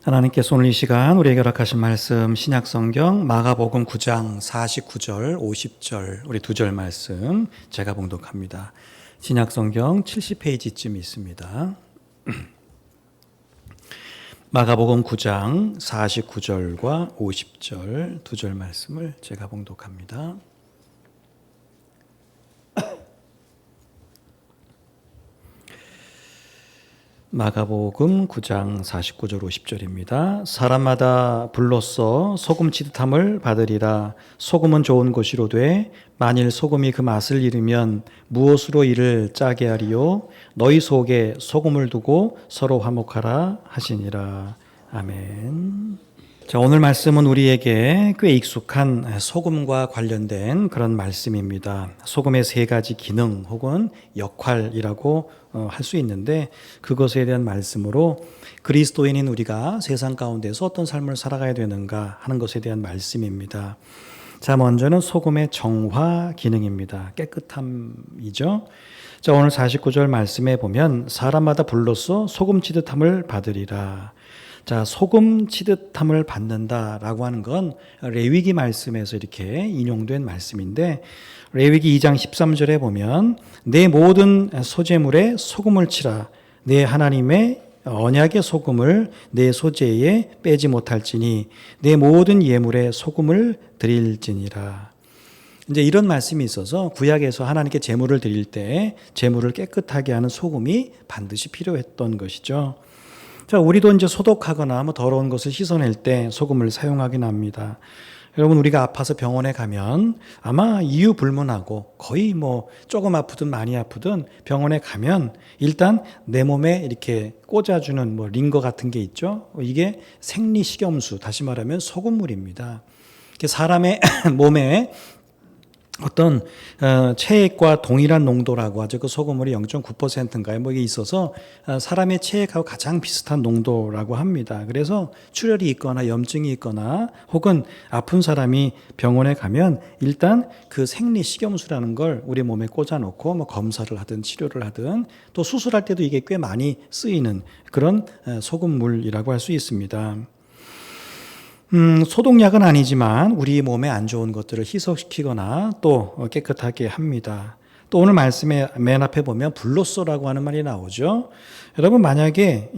하나님께서 오늘 이 시간 우리에게 허락하신 말씀 신약성경 마가복음 9장 49절 50절 우리 두 절 말씀 제가 봉독합니다. 신약성경 70페이지쯤 있습니다. 마가복음 9장 49절과 50절 두 절 말씀을 제가 봉독합니다. 마가복음 9장 49절 50절입니다. 사람마다 불로써 소금 치듯함을 받으리라. 소금은 좋은 것이로되 만일 소금이 그 맛을 잃으면 무엇으로 이를 짜게 하리요. 너희 속에 소금을 두고 서로 화목하라 하시니라. 아멘. 자, 오늘 말씀은 우리에게 꽤 익숙한 소금과 관련된 그런 말씀입니다. 소금의 세 가지 기능 혹은 역할이라고 할 수 있는데 그것에 대한 말씀으로 그리스도인인 우리가 세상 가운데서 어떤 삶을 살아가야 되는가 하는 것에 대한 말씀입니다. 자, 먼저는 소금의 정화 기능입니다. 깨끗함이죠. 자, 오늘 49절 말씀에 보면 사람마다 불로써 소금 치듯함을 받으리라. 자, 소금 치듯함을 받는다라고 하는 건 레위기 말씀에서 이렇게 인용된 말씀인데 레위기 2장 13절에 보면 내 모든 소재물에 소금을 치라. 내 하나님의 언약의 소금을 내 소재에 빼지 못할지니 내 모든 예물에 소금을 드릴지니라. 이제 이런 말씀이 있어서 구약에서 하나님께 제물을 드릴 때 제물을 깨끗하게 하는 소금이 반드시 필요했던 것이죠. 자, 우리도 이제 소독하거나 더러운 것을 씻어낼 때 소금을 사용하긴 합니다. 여러분, 우리가 아파서 병원에 가면 아마 이유 불문하고 거의 조금 아프든 많이 아프든 병원에 가면 일단 내 몸에 이렇게 꽂아주는 링거 같은 게 있죠. 이게 생리식염수, 다시 말하면 소금물입니다. 사람의 몸에 어떤 체액과 동일한 농도라고 하죠. 그 소금물이 0.9%인가요? 이게 있어서 사람의 체액하고 가장 비슷한 농도라고 합니다. 그래서 출혈이 있거나 염증이 있거나 혹은 아픈 사람이 병원에 가면 일단 그 생리식염수라는 걸 우리 몸에 꽂아놓고 검사를 하든 치료를 하든 또 수술할 때도 이게 꽤 많이 쓰이는 그런 소금물이라고 할 수 있습니다. 소독약은 아니지만 우리 몸에 안 좋은 것들을 희석시키거나 또 깨끗하게 합니다. 또 오늘 말씀에 맨 앞에 보면 불로써라고 하는 말이 나오죠. 여러분, 만약에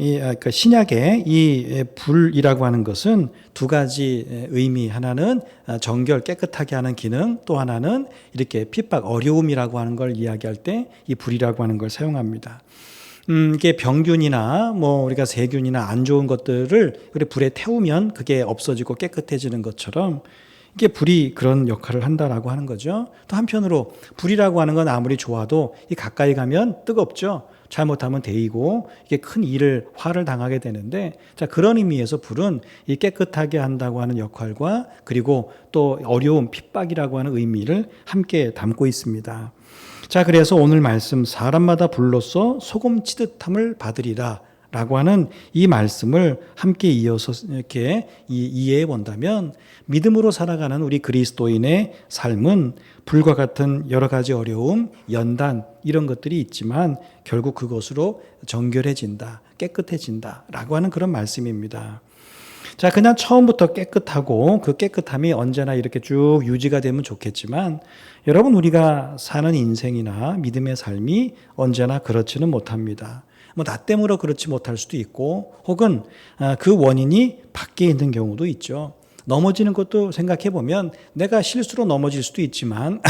신약에 이 불이라고 하는 것은 두 가지 의미, 하나는 정결 깨끗하게 하는 기능, 또 하나는 이렇게 핍박 어려움이라고 하는 걸 이야기할 때 이 불이라고 하는 걸 사용합니다. 이게 병균이나 우리가 세균이나 안 좋은 것들을 우리 불에 태우면 그게 없어지고 깨끗해지는 것처럼 이게 불이 그런 역할을 한다라고 하는 거죠. 또 한편으로 불이라고 하는 건 아무리 좋아도 이 가까이 가면 뜨겁죠. 잘못하면 데이고 이게 큰 화를 당하게 되는데, 자, 그런 의미에서 불은 이 깨끗하게 한다고 하는 역할과 그리고 또 어려움, 핍박이라고 하는 의미를 함께 담고 있습니다. 자, 그래서 오늘 말씀 사람마다 불로써 소금 치듯함을 받으리라 라고 하는 이 말씀을 함께 이어서 이렇게 이해해 본다면 믿음으로 살아가는 우리 그리스도인의 삶은 불과 같은 여러 가지 어려움, 연단 이런 것들이 있지만 결국 그것으로 정결해진다, 깨끗해진다 라고 하는 그런 말씀입니다. 자, 그냥 처음부터 깨끗하고 그 깨끗함이 언제나 이렇게 쭉 유지가 되면 좋겠지만 여러분, 우리가 사는 인생이나 믿음의 삶이 언제나 그렇지는 못합니다. 나 때문에 그렇지 못할 수도 있고 혹은 그 원인이 밖에 있는 경우도 있죠. 넘어지는 것도 생각해 보면 내가 실수로 넘어질 수도 있지만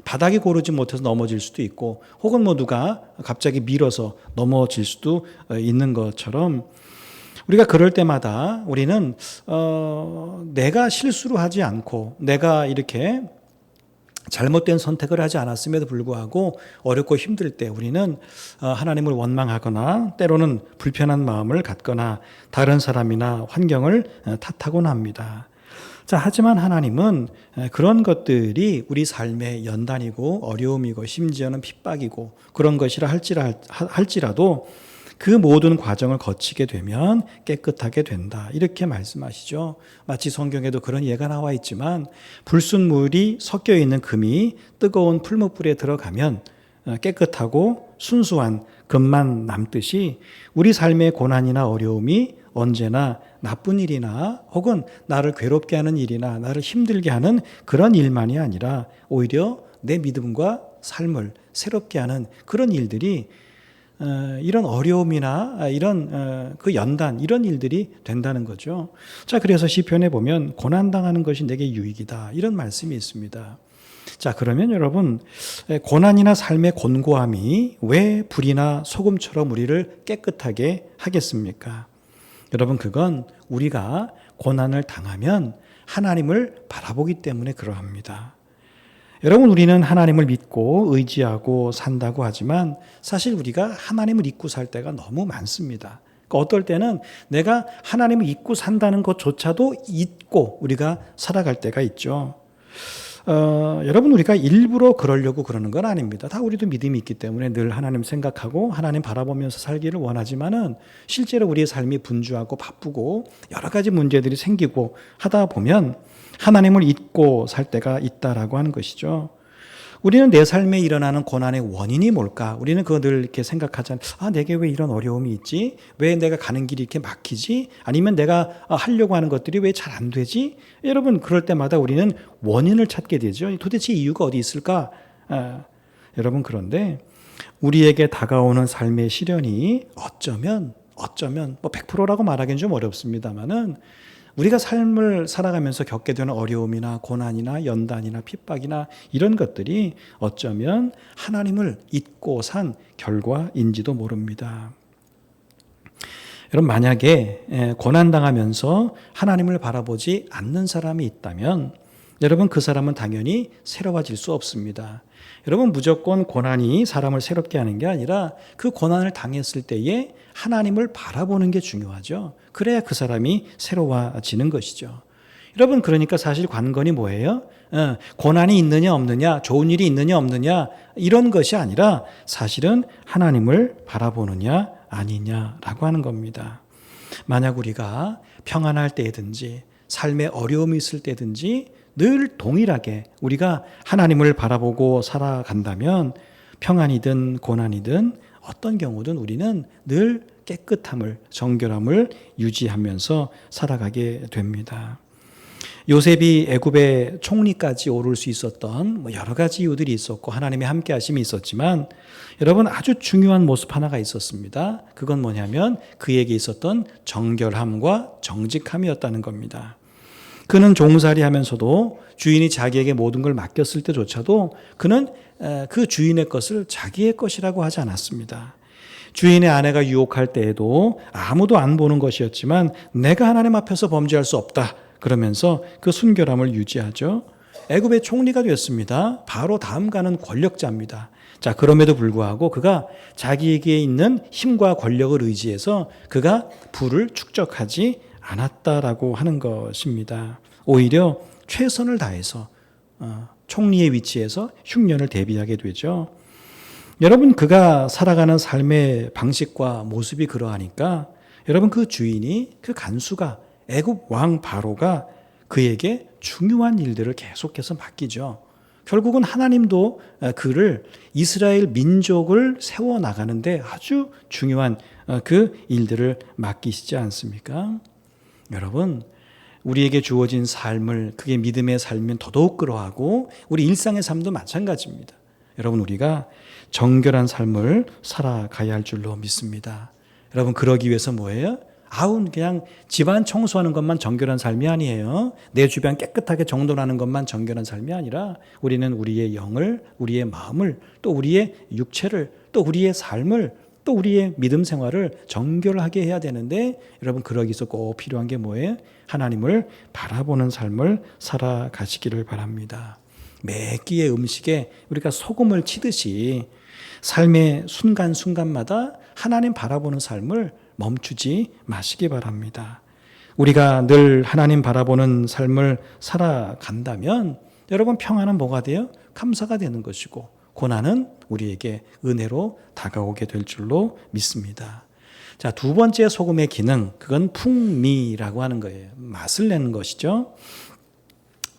바닥이 고르지 못해서 넘어질 수도 있고 혹은 누가 갑자기 밀어서 넘어질 수도 있는 것처럼 우리가 그럴 때마다 우리는 내가 실수를 하지 않고 내가 이렇게 잘못된 선택을 하지 않았음에도 불구하고 어렵고 힘들 때 우리는 하나님을 원망하거나 때로는 불편한 마음을 갖거나 다른 사람이나 환경을 탓하곤 합니다. 자, 하지만 하나님은 그런 것들이 우리 삶의 연단이고 어려움이고 심지어는 핍박이고 그런 것이라 할지라도 그 모든 과정을 거치게 되면 깨끗하게 된다. 이렇게 말씀하시죠. 마치 성경에도 그런 예가 나와 있지만 불순물이 섞여 있는 금이 뜨거운 풀무불에 들어가면 깨끗하고 순수한 금만 남듯이 우리 삶의 고난이나 어려움이 언제나 나쁜 일이나 혹은 나를 괴롭게 하는 일이나 나를 힘들게 하는 그런 일만이 아니라 오히려 내 믿음과 삶을 새롭게 하는 그런 일들이 이런 어려움이나 이런 그 연단 이런 일들이 된다는 거죠. 자, 그래서 시편에 보면 고난당하는 것이 내게 유익이다 이런 말씀이 있습니다. 자, 그러면 여러분 고난이나 삶의 곤고함이 왜 불이나 소금처럼 우리를 깨끗하게 하겠습니까? 여러분 그건 우리가 고난을 당하면 하나님을 바라보기 때문에 그러합니다. 여러분 우리는 하나님을 믿고 의지하고 산다고 하지만 사실 우리가 하나님을 잊고 살 때가 너무 많습니다. 그러니까 어떨 때는 내가 하나님을 잊고 산다는 것조차도 잊고 우리가 살아갈 때가 있죠. 여러분 우리가 일부러 그러려고 그러는 건 아닙니다. 다 우리도 믿음이 있기 때문에 늘 하나님 생각하고 하나님 바라보면서 살기를 원하지만은 실제로 우리의 삶이 분주하고 바쁘고 여러 가지 문제들이 생기고 하다 보면 하나님을 잊고 살 때가 있다라고 하는 것이죠. 우리는 내 삶에 일어나는 고난의 원인이 뭘까? 우리는 그거 늘 이렇게 생각하잖아요. 아, 내게 왜 이런 어려움이 있지? 왜 내가 가는 길이 이렇게 막히지? 아니면 내가 하려고 하는 것들이 왜 잘 안 되지? 여러분, 그럴 때마다 우리는 원인을 찾게 되죠. 도대체 이유가 어디 있을까? 여러분, 그런데 우리에게 다가오는 삶의 시련이 어쩌면 뭐 100%라고 말하기는 좀 어렵습니다만은 우리가 삶을 살아가면서 겪게 되는 어려움이나 고난이나 연단이나 핍박이나 이런 것들이 어쩌면 하나님을 잊고 산 결과인지도 모릅니다. 여러분 만약에 고난당하면서 하나님을 바라보지 않는 사람이 있다면 여러분 그 사람은 당연히 새로워질 수 없습니다. 여러분 무조건 고난이 사람을 새롭게 하는 게 아니라 그 고난을 당했을 때에 하나님을 바라보는 게 중요하죠. 그래야 그 사람이 새로워지는 것이죠. 여러분 그러니까 사실 관건이 뭐예요? 고난이 있느냐 없느냐, 좋은 일이 있느냐 없느냐 이런 것이 아니라 사실은 하나님을 바라보느냐 아니냐라고 하는 겁니다. 만약 우리가 평안할 때든지 삶에 어려움이 있을 때든지 늘 동일하게 우리가 하나님을 바라보고 살아간다면 평안이든 고난이든 어떤 경우든 우리는 늘 깨끗함을, 정결함을 유지하면서 살아가게 됩니다. 요셉이 애굽의 총리까지 오를 수 있었던 여러 가지 이유들이 있었고 하나님의 함께 하심이 있었지만 여러분 아주 중요한 모습 하나가 있었습니다. 그건 뭐냐면 그에게 있었던 정결함과 정직함이었다는 겁니다. 그는 종살이 하면서도 주인이 자기에게 모든 걸 맡겼을 때조차도 그는 그 주인의 것을 자기의 것이라고 하지 않았습니다. 주인의 아내가 유혹할 때에도 아무도 안 보는 것이었지만 내가 하나님 앞에서 범죄할 수 없다. 그러면서 그 순결함을 유지하죠. 애굽의 총리가 됐습니다. 바로 다음 가는 권력자입니다. 자, 그럼에도 불구하고 그가 자기에게 있는 힘과 권력을 의지해서 그가 부를 축적하지 않았다라고 하는 것입니다. 오히려 최선을 다해서 총리의 위치에서 흉년을 대비하게 되죠. 여러분 그가 살아가는 삶의 방식과 모습이 그러하니까 여러분 그 주인이 그 간수가 애굽 왕 바로가 그에게 중요한 일들을 계속해서 맡기죠. 결국은 하나님도 그를 이스라엘 민족을 세워나가는데 아주 중요한 그 일들을 맡기시지 않습니까? 여러분 우리에게 주어진 삶을 그게 믿음의 삶이면 더더욱 그러하고 우리 일상의 삶도 마찬가지입니다. 여러분 우리가 정결한 삶을 살아가야 할 줄로 믿습니다. 여러분 그러기 위해서 뭐예요? 그냥 집안 청소하는 것만 정결한 삶이 아니에요. 내 주변 깨끗하게 정돈하는 것만 정결한 삶이 아니라 우리는 우리의 영을, 우리의 마음을, 또 우리의 육체를, 또 우리의 삶을, 또 우리의 믿음 생활을 정결하게 해야 되는데 여러분 그러기 위해서 꼭 필요한 게 뭐예요? 하나님을 바라보는 삶을 살아가시기를 바랍니다. 매 끼의 음식에 우리가 소금을 치듯이 삶의 순간순간마다 하나님 바라보는 삶을 멈추지 마시기 바랍니다. 우리가 늘 하나님 바라보는 삶을 살아간다면 여러분 평안은 뭐가 돼요? 감사가 되는 것이고 고난은 우리에게 은혜로 다가오게 될 줄로 믿습니다. 자, 두 번째 소금의 기능, 그건 풍미라고 하는 거예요. 맛을 내는 것이죠.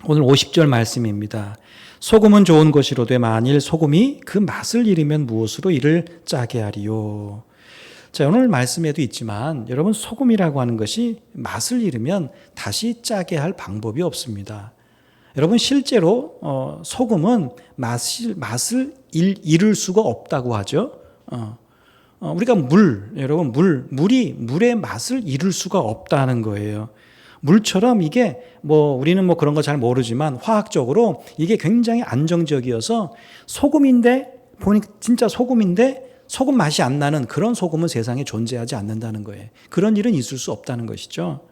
오늘 50절 말씀입니다. 소금은 좋은 것이로되 만일 소금이 그 맛을 잃으면 무엇으로 이를 짜게 하리요. 자, 오늘 말씀에도 있지만 여러분 소금이라고 하는 것이 맛을 잃으면 다시 짜게 할 방법이 없습니다. 여러분 실제로 소금은 맛을 잃을 수가 없다고 하죠. 우리가 여러분 물의 맛을 잃을 수가 없다는 거예요. 물처럼 이게 우리는 그런 거 잘 모르지만 화학적으로 이게 굉장히 안정적이어서 소금인데 보니까 진짜 소금인데 소금 맛이 안 나는 그런 소금은 세상에 존재하지 않는다는 거예요. 그런 일은 있을 수 없다는 것이죠.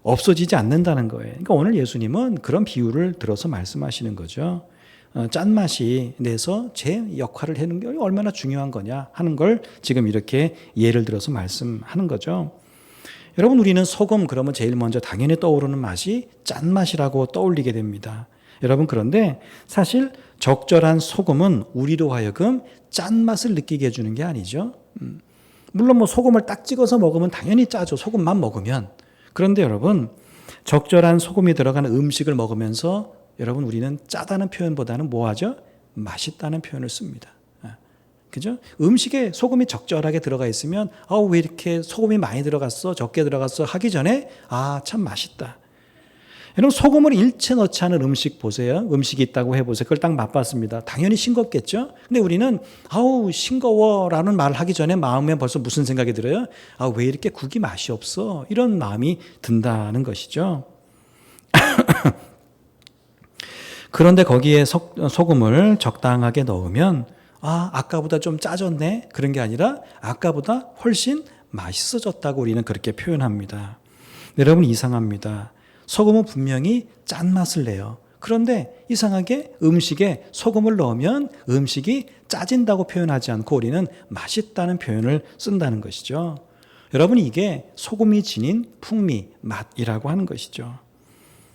없어지지 않는다는 거예요. 그러니까 오늘 예수님은 그런 비유를 들어서 말씀하시는 거죠. 짠맛이 내서 제 역할을 하는 게 얼마나 중요한 거냐 하는 걸 지금 이렇게 예를 들어서 말씀하는 거죠. 여러분 우리는 소금 그러면 제일 먼저 당연히 떠오르는 맛이 짠맛이라고 떠올리게 됩니다. 여러분 그런데 사실 적절한 소금은 우리로 하여금 짠맛을 느끼게 해주는 게 아니죠. 물론 소금을 딱 찍어서 먹으면 당연히 짜죠. 소금만 먹으면. 그런데 여러분 적절한 소금이 들어가는 음식을 먹으면서 여러분 우리는 짜다는 표현보다는 뭐하죠? 맛있다는 표현을 씁니다. 그죠? 음식에 소금이 적절하게 들어가 있으면 왜 이렇게 소금이 많이 들어갔어? 적게 들어갔어? 하기 전에 참 맛있다. 여러분 소금을 일체 넣지 않은 음식 보세요. 음식이 있다고 해보세요. 그걸 딱 맛봤습니다. 당연히 싱겁겠죠? 근데 우리는 싱거워라는 말을 하기 전에 마음에 벌써 무슨 생각이 들어요? 왜 이렇게 국이 맛이 없어? 이런 마음이 든다는 것이죠. 그런데 거기에 소금을 적당하게 넣으면 아까보다 좀 짜졌네? 그런 게 아니라 아까보다 훨씬 맛있어졌다고 우리는 그렇게 표현합니다. 여러분 이상합니다. 소금은 분명히 짠맛을 내요. 그런데 이상하게 음식에 소금을 넣으면 음식이 짜진다고 표현하지 않고 우리는 맛있다는 표현을 쓴다는 것이죠. 여러분 이게 소금이 지닌 풍미, 맛이라고 하는 것이죠.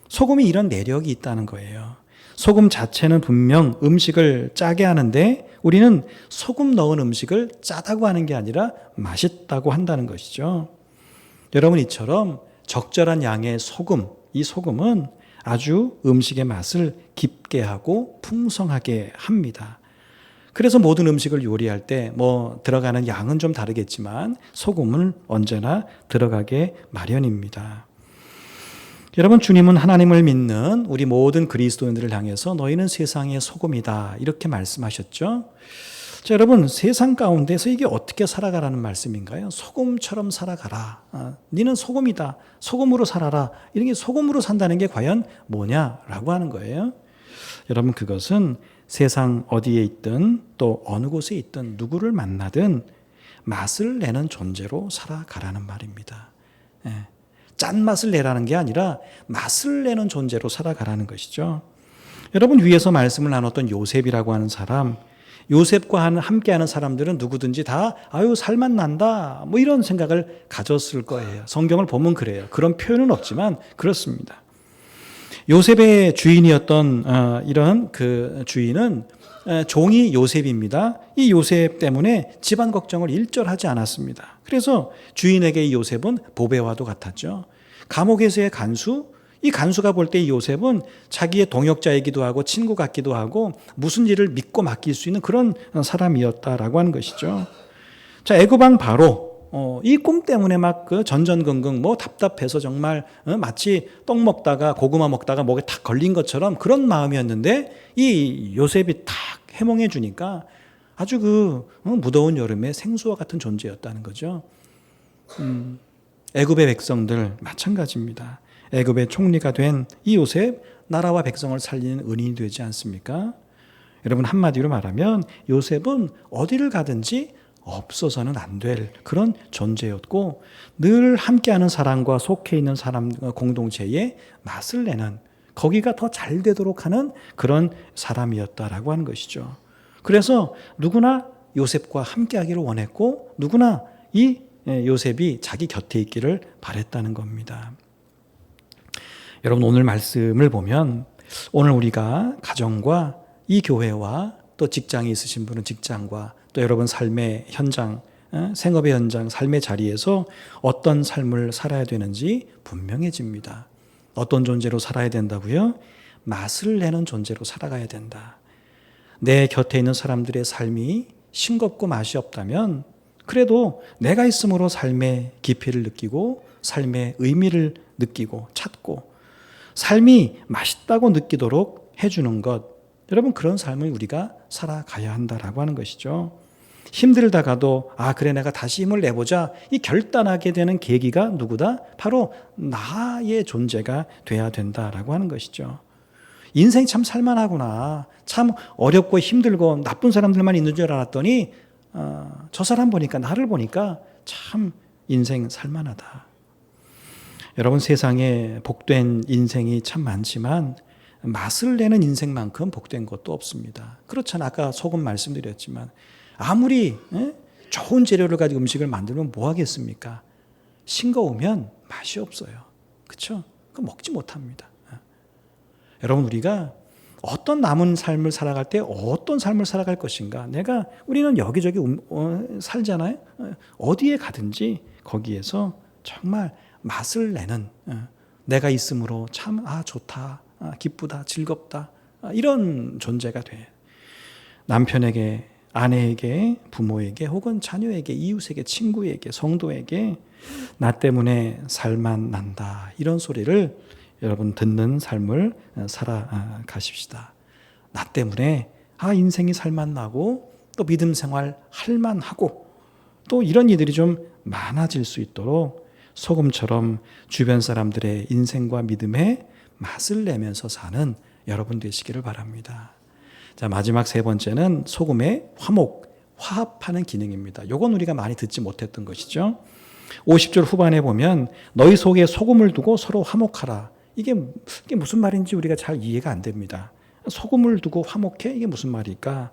소금이 이런 매력이 있다는 거예요. 소금 자체는 분명 음식을 짜게 하는데 우리는 소금 넣은 음식을 짜다고 하는 게 아니라 맛있다고 한다는 것이죠. 여러분 이처럼 적절한 양의 소금, 이 소금은 아주 음식의 맛을 깊게 하고 풍성하게 합니다. 그래서 모든 음식을 요리할 때 들어가는 양은 좀 다르겠지만 소금은 언제나 들어가게 마련입니다. 여러분 주님은 하나님을 믿는 우리 모든 그리스도인들을 향해서 너희는 세상의 소금이다 이렇게 말씀하셨죠. 자, 여러분 세상 가운데서 이게 어떻게 살아가라는 말씀인가요? 소금처럼 살아가라. 너는 소금이다. 소금으로 살아라. 이런 게 소금으로 산다는 게 과연 뭐냐라고 하는 거예요. 여러분 그것은 세상 어디에 있든 또 어느 곳에 있든 누구를 만나든 맛을 내는 존재로 살아가라는 말입니다. 짠맛을 내라는 게 아니라 맛을 내는 존재로 살아가라는 것이죠. 여러분 위에서 말씀을 나눴던 요셉이라고 하는 사람, 요셉과 함께하는 사람들은 누구든지 다 살맛 난다 이런 생각을 가졌을 거예요. 성경을 보면 그래요. 그런 표현은 없지만 그렇습니다. 요셉의 주인이었던 이런 그 주인은 종이 요셉입니다. 이 요셉 때문에 집안 걱정을 일절하지 않았습니다. 그래서 주인에게 이 요셉은 보배와도 같았죠. 감옥에서의 간수, 이 간수가 볼 때 이 요셉은 자기의 동역자이기도 하고 친구 같기도 하고 무슨 일을 믿고 맡길 수 있는 그런 사람이었다라고 하는 것이죠. 자, 애굽왕 바로 이 꿈 때문에 막 전전긍긍 답답해서 정말 마치 떡 먹다가 고구마 먹다가 목에 탁 걸린 것처럼 그런 마음이었는데 이 요셉이 탁 해몽해 주니까 아주 무더운 여름에 생수와 같은 존재였다는 거죠. 애굽의 백성들 마찬가지입니다. 애굽의 총리가 된 이 요셉, 나라와 백성을 살리는 은인이 되지 않습니까? 여러분 한마디로 말하면 요셉은 어디를 가든지 없어서는 안 될 그런 존재였고 늘 함께하는 사람과 속해 있는 사람 공동체에 맛을 내는 거기가 더 잘 되도록 하는 그런 사람이었다라고 하는 것이죠. 그래서 누구나 요셉과 함께하기를 원했고 누구나 이 요셉이 자기 곁에 있기를 바랬다는 겁니다. 여러분 오늘 말씀을 보면 오늘 우리가 가정과 이 교회와 또 직장이 있으신 분은 직장과 또 여러분 삶의 현장, 생업의 현장, 삶의 자리에서 어떤 삶을 살아야 되는지 분명해집니다. 어떤 존재로 살아야 된다고요? 맛을 내는 존재로 살아가야 된다. 내 곁에 있는 사람들의 삶이 싱겁고 맛이 없다면 그래도 내가 있음으로 삶의 깊이를 느끼고 삶의 의미를 느끼고 찾고 삶이 맛있다고 느끼도록 해주는 것, 여러분 그런 삶을 우리가 살아가야 한다라고 하는 것이죠. 힘들다가도 그래 내가 다시 힘을 내보자, 이 결단하게 되는 계기가 누구다? 바로 나의 존재가 돼야 된다라고 하는 것이죠. 인생이 참 살만하구나, 참 어렵고 힘들고 나쁜 사람들만 있는 줄 알았더니 저 사람 보니까, 나를 보니까 참 인생 살만하다. 여러분 세상에 복된 인생이 참 많지만 맛을 내는 인생만큼 복된 것도 없습니다. 그렇잖아. 아까 소금 말씀드렸지만 아무리 좋은 재료를 가지고 음식을 만들면 뭐 하겠습니까? 싱거우면 맛이 없어요. 그렇죠? 그 먹지 못합니다. 여러분 우리가 어떤 남은 삶을 살아갈 때 어떤 삶을 살아갈 것인가, 우리는 여기저기 살잖아요. 어디에 가든지 거기에서 정말 맛을 내는, 내가 있음으로 참 좋다, 기쁘다, 즐겁다, 이런 존재가 돼. 남편에게, 아내에게, 부모에게, 혹은 자녀에게, 이웃에게, 친구에게, 성도에게 나 때문에 살만 난다, 이런 소리를 여러분 듣는 삶을 살아가십시다. 나 때문에 인생이 살만 나고 또 믿음 생활 할만하고 또 이런 이들이 좀 많아질 수 있도록 소금처럼 주변 사람들의 인생과 믿음에 맛을 내면서 사는 여러분 되시기를 바랍니다. 자, 마지막 세 번째는 소금의 화합하는 기능입니다. 이건 우리가 많이 듣지 못했던 것이죠. 50절 후반에 보면 너희 속에 소금을 두고 서로 화목하라. 이게 무슨 말인지 우리가 잘 이해가 안 됩니다. 소금을 두고 화목해? 이게 무슨 말일까?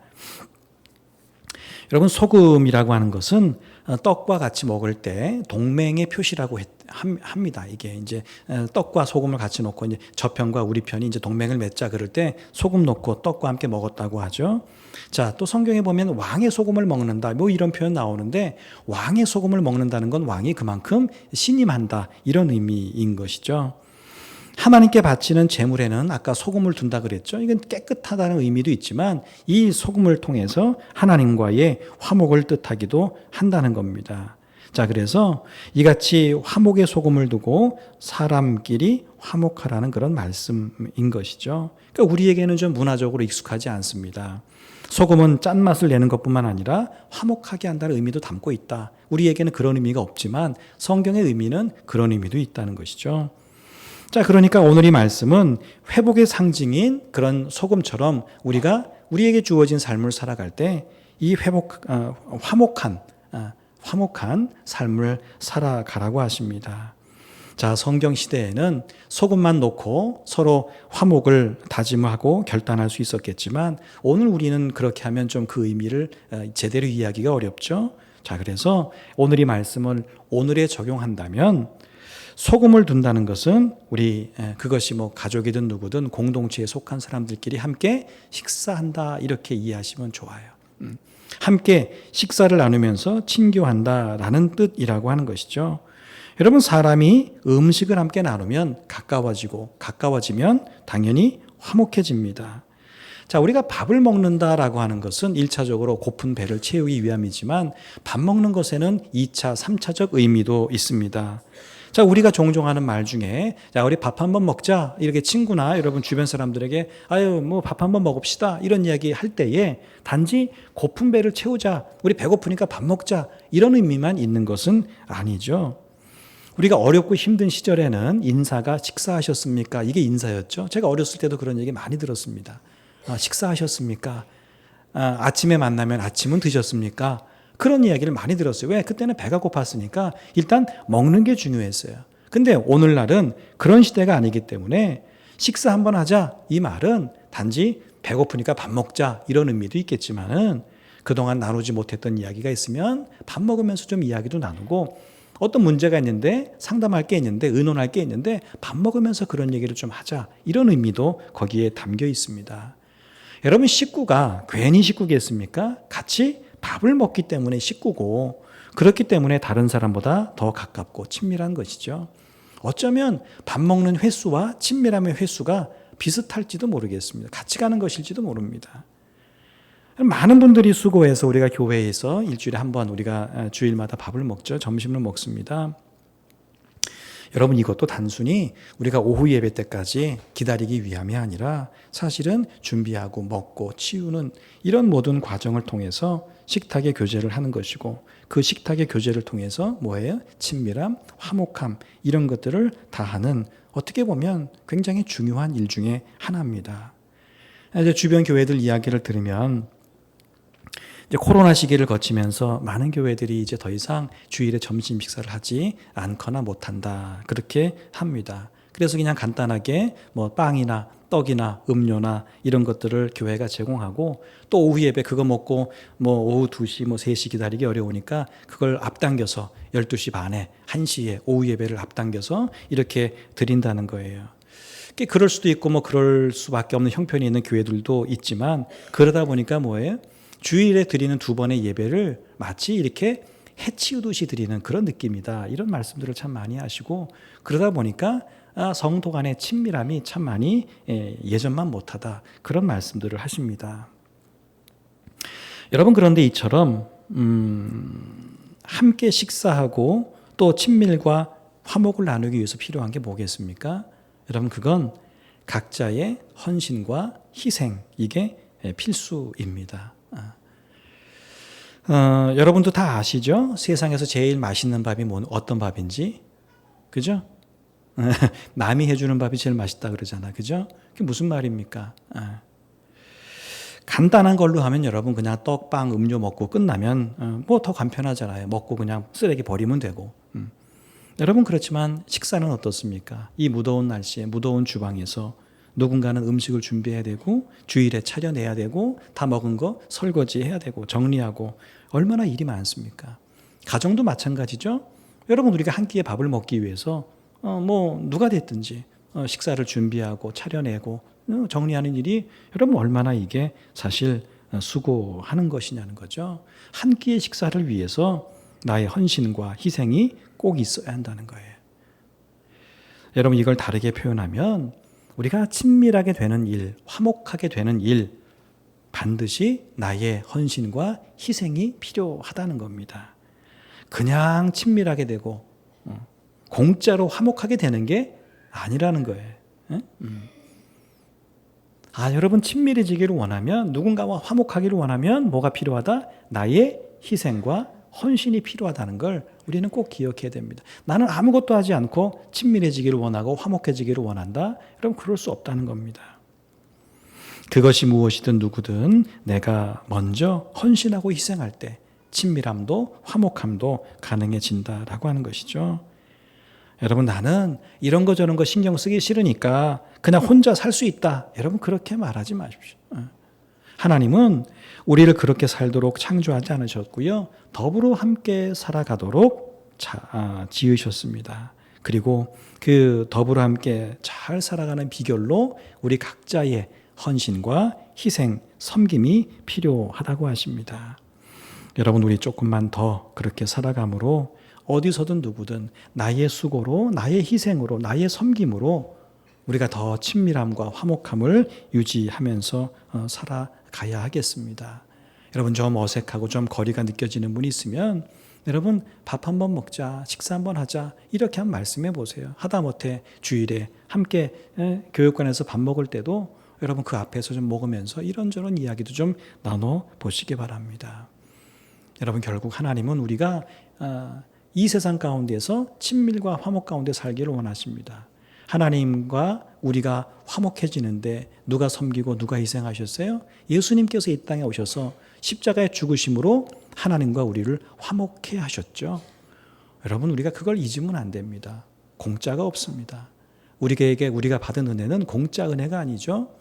여러분 소금이라고 하는 것은 떡과 같이 먹을 때 동맹의 표시라고 합니다. 이게 이제 떡과 소금을 같이 놓고 이제 저 편과 우리 편이 이제 동맹을 맺자 그럴 때 소금 넣고 떡과 함께 먹었다고 하죠. 자, 또 성경에 보면 왕의 소금을 먹는다, 뭐 이런 표현 나오는데 왕의 소금을 먹는다는 건 왕이 그만큼 신임한다, 이런 의미인 것이죠. 하나님께 바치는 제물에는 아까 소금을 둔다 그랬죠. 이건 깨끗하다는 의미도 있지만 이 소금을 통해서 하나님과의 화목을 뜻하기도 한다는 겁니다. 자, 그래서 이같이 화목의 소금을 두고 사람끼리 화목하라는 그런 말씀인 것이죠. 그러니까 우리에게는 좀 문화적으로 익숙하지 않습니다. 소금은 짠맛을 내는 것뿐만 아니라 화목하게 한다는 의미도 담고 있다. 우리에게는 그런 의미가 없지만 성경의 의미는 그런 의미도 있다는 것이죠. 자, 그러니까 오늘 이 말씀은 회복의 상징인 그런 소금처럼 우리에게 주어진 삶을 살아갈 때 이 화목한 삶을 살아가라고 하십니다. 자, 성경 시대에는 소금만 놓고 서로 화목을 다짐하고 결단할 수 있었겠지만 오늘 우리는 그렇게 하면 좀 그 의미를 제대로 이해하기가 어렵죠. 자, 그래서 오늘 이 말씀을 오늘에 적용한다면 소금을 둔다는 것은 그것이 뭐 가족이든 누구든 공동체에 속한 사람들끼리 함께 식사한다, 이렇게 이해하시면 좋아요. 함께 식사를 나누면서 친교한다라는 뜻이라고 하는 것이죠. 여러분 사람이 음식을 함께 나누면 가까워지면 당연히 화목해집니다. 자, 우리가 밥을 먹는다라고 하는 것은 1차적으로 고픈 배를 채우기 위함이지만 밥 먹는 것에는 2차, 3차적 의미도 있습니다. 자, 우리가 종종 하는 말 중에 우리 밥 한번 먹자, 이렇게 친구나 여러분 주변 사람들에게 뭐 밥 한번 먹읍시다, 이런 이야기 할 때에 단지 고픈 배를 채우자, 우리 배고프니까 밥 먹자, 이런 의미만 있는 것은 아니죠. 우리가 어렵고 힘든 시절에는 인사가 식사하셨습니까? 이게 인사였죠. 제가 어렸을 때도 그런 얘기 많이 들었습니다. 식사하셨습니까? 아침에 만나면 아침은 드셨습니까? 그런 이야기를 많이 들었어요. 왜? 그때는 배가 고팠으니까 일단 먹는 게 중요했어요. 근데 오늘날은 그런 시대가 아니기 때문에 식사 한번 하자, 이 말은 단지 배고프니까 밥 먹자, 이런 의미도 있겠지만은 그동안 나누지 못했던 이야기가 있으면 밥 먹으면서 좀 이야기도 나누고, 어떤 문제가 있는데 상담할 게 있는데 의논할 게 있는데 밥 먹으면서 그런 얘기를 좀 하자, 이런 의미도 거기에 담겨 있습니다. 여러분 식구가 괜히 식구겠습니까? 같이 밥을 먹기 때문에 식구고, 그렇기 때문에 다른 사람보다 더 가깝고 친밀한 것이죠. 어쩌면 밥 먹는 횟수와 친밀함의 횟수가 비슷할지도 모르겠습니다. 같이 가는 것일지도 모릅니다. 많은 분들이 수고해서 우리가 교회에서 일주일에 한 번 우리가 주일마다 밥을 먹죠. 점심을 먹습니다. 여러분, 이것도 단순히 우리가 오후 예배 때까지 기다리기 위함이 아니라 사실은 준비하고 먹고 치우는 이런 모든 과정을 통해서 식탁의 교제를 하는 것이고, 그 식탁의 교제를 통해서 뭐예요? 친밀함, 화목함, 이런 것들을 다하는, 어떻게 보면 굉장히 중요한 일 중에 하나입니다. 이제 주변 교회들 이야기를 들으면 이제 코로나 시기를 거치면서 많은 교회들이 이제 더 이상 주일에 점심 식사를 하지 않거나 못한다, 그렇게 합니다. 그래서 그냥 간단하게 뭐 빵이나 떡이나 음료나 이런 것들을 교회가 제공하고, 또 오후 예배 그거 먹고 뭐 오후 2시 뭐 3시 기다리기 어려우니까 그걸 앞당겨서 12시 반에 1시에 오후 예배를 앞당겨서 이렇게 드린다는 거예요. 그럴 수도 있고 뭐 그럴 수밖에 없는 형편이 있는 교회들도 있지만, 그러다 보니까 뭐예요? 주일에 드리는 2번의 예배를 마치 이렇게 해치우듯이 드리는 그런 느낌이다, 이런 말씀들을 참 많이 하시고, 그러다 보니까 성도 간의 친밀함이 참 많이 예전만 못하다, 그런 말씀들을 하십니다. 여러분, 그런데 이처럼 함께 식사하고 또 친밀과 화목을 나누기 위해서 필요한 게 뭐겠습니까? 여러분, 그건 각자의 헌신과 희생, 이게 필수입니다. 여러분도 다 아시죠? 세상에서 제일 맛있는 밥이 어떤 밥인지, 그죠? 남이 해주는 밥이 제일 맛있다 그러잖아, 그죠? 그게 무슨 말입니까? 간단한 걸로 하면 여러분 그냥 떡, 빵, 음료 먹고 끝나면 뭐 더 간편하잖아요. 먹고 그냥 쓰레기 버리면 되고. 여러분, 그렇지만 식사는 어떻습니까? 이 무더운 날씨에 무더운 주방에서 누군가는 음식을 준비해야 되고, 주일에 차려내야 되고, 다 먹은 거 설거지해야 되고, 정리하고, 얼마나 일이 많습니까? 가정도 마찬가지죠. 여러분, 우리가 한 끼의 밥을 먹기 위해서 뭐 누가 됐든지 식사를 준비하고 차려내고 정리하는 일이, 여러분 얼마나 이게 사실 수고하는 것이냐는 거죠. 한 끼의 식사를 위해서 나의 헌신과 희생이 꼭 있어야 한다는 거예요. 여러분, 이걸 다르게 표현하면 우리가 친밀하게 되는 일, 화목하게 되는 일, 반드시 나의 헌신과 희생이 필요하다는 겁니다. 그냥 친밀하게 되고 공짜로 화목하게 되는 게 아니라는 거예요. 여러분, 친밀해지기를 원하면, 누군가와 화목하기를 원하면 뭐가 필요하다? 나의 희생과 헌신이 필요하다는 걸 우리는 꼭 기억해야 됩니다. 나는 아무것도 하지 않고 친밀해지기를 원하고 화목해지기를 원한다? 여러분, 그럴 수 없다는 겁니다. 그것이 무엇이든 누구든 내가 먼저 헌신하고 희생할 때 친밀함도 화목함도 가능해진다라고 하는 것이죠. 여러분, 나는 이런 거 저런 거 신경 쓰기 싫으니까 그냥 혼자 살 수 있다, 여러분 그렇게 말하지 마십시오. 하나님은 우리를 그렇게 살도록 창조하지 않으셨고요, 더불어 함께 살아가도록 지으셨습니다. 그리고 그 더불어 함께 잘 살아가는 비결로 우리 각자의 헌신과 희생, 섬김이 필요하다고 하십니다. 여러분, 우리 조금만 더 그렇게 살아감으로 어디서든 누구든 나의 수고로, 나의 희생으로, 나의 섬김으로 우리가 더 친밀함과 화목함을 유지하면서 살아가야 하겠습니다. 여러분, 좀 어색하고 좀 거리가 느껴지는 분이 있으면 여러분, 밥 한번 먹자, 식사 한번 하자, 이렇게 한번 말씀해 보세요. 하다못해 주일에 함께 교육관에서 밥 먹을 때도 여러분 그 앞에서 좀 먹으면서 이런저런 이야기도 좀 나눠보시기 바랍니다. 여러분, 결국 하나님은 우리가 이 세상 가운데서 친밀과 화목 가운데 살기를 원하십니다. 하나님과 우리가 화목해지는데 누가 섬기고 누가 희생하셨어요? 예수님께서 이 땅에 오셔서 십자가의 죽으심으로 하나님과 우리를 화목해 하셨죠. 여러분, 우리가 그걸 잊으면 안 됩니다. 공짜가 없습니다. 우리에게 우리가 받은 은혜는 공짜 은혜가 아니죠.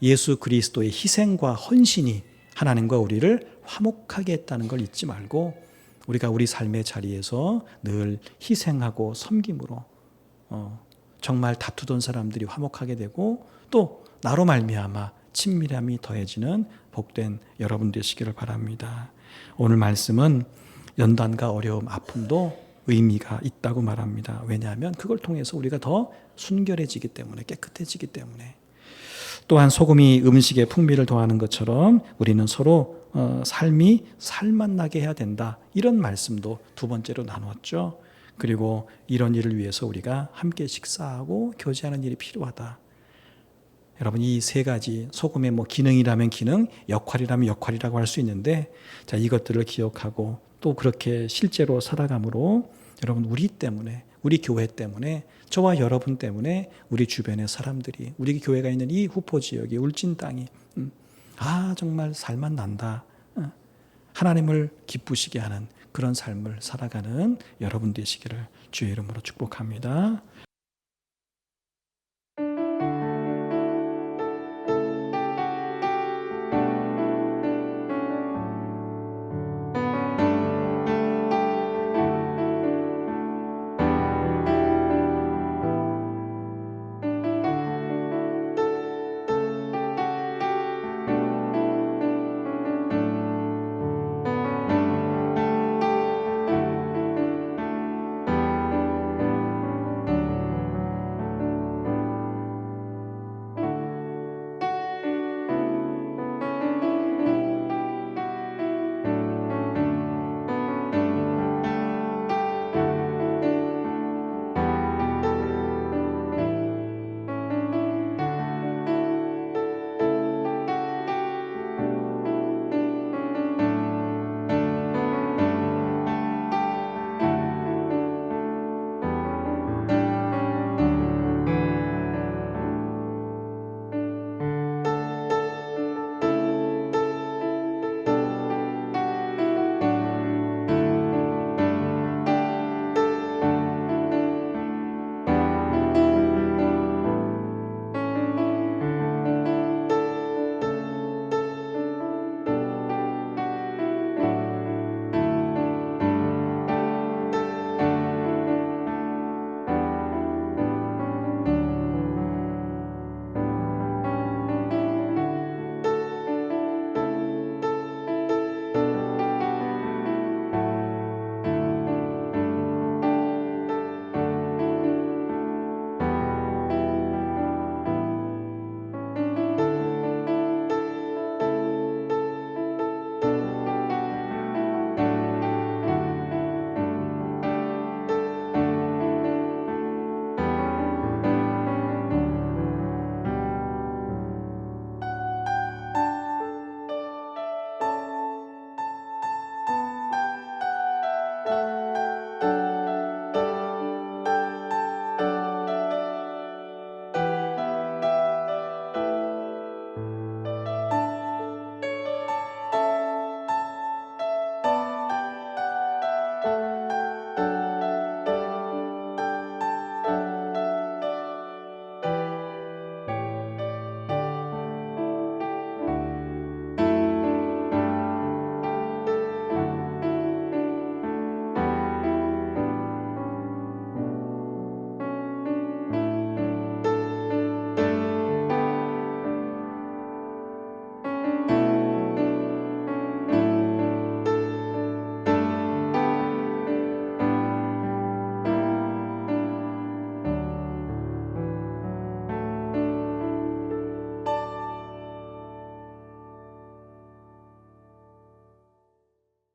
예수 그리스도의 희생과 헌신이 하나님과 우리를 화목하게 했다는 걸 잊지 말고, 우리가 우리 삶의 자리에서 늘 희생하고 섬김으로 정말 다투던 사람들이 화목하게 되고, 또 나로 말미암아 친밀함이 더해지는 복된 여러분 되시기를 바랍니다. 오늘 말씀은 연단과 어려움, 아픔도 의미가 있다고 말합니다. 왜냐하면 그걸 통해서 우리가 더 순결해지기 때문에, 깨끗해지기 때문에. 또한 소금이 음식의 풍미를 더하는 것처럼 우리는 서로 삶이 살맛나게 해야 된다. 이런 말씀도 두 번째로 나누었죠. 그리고 이런 일을 위해서 우리가 함께 식사하고 교제하는 일이 필요하다. 여러분, 이 세 가지 소금의 기능이라면 기능, 역할이라면 역할이라고 할 수 있는데, 자, 이것들을 기억하고 또 그렇게 실제로 살아감으로 여러분, 우리 때문에, 우리 교회 때문에, 저와 여러분 때문에 우리 주변의 사람들이, 우리 교회가 있는 이 후포 지역이, 울진 땅이 정말 살만 난다. 하나님을 기쁘시게 하는 그런 삶을 살아가는 여러분 되시기를 주의 이름으로 축복합니다.